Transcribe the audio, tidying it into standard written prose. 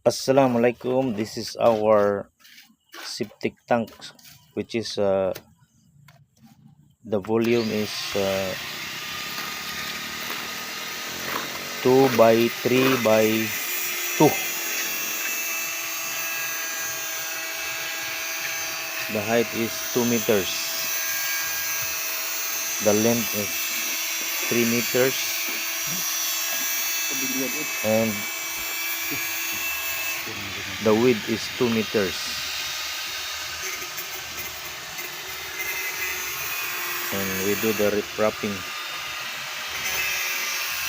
Assalamualaikum. This is our septic tank, which is the volume is 2 by 3 by 2. The height is 2 meters. The length is 3 meters, and the width is 2 meters. And we do the riprap wrapping.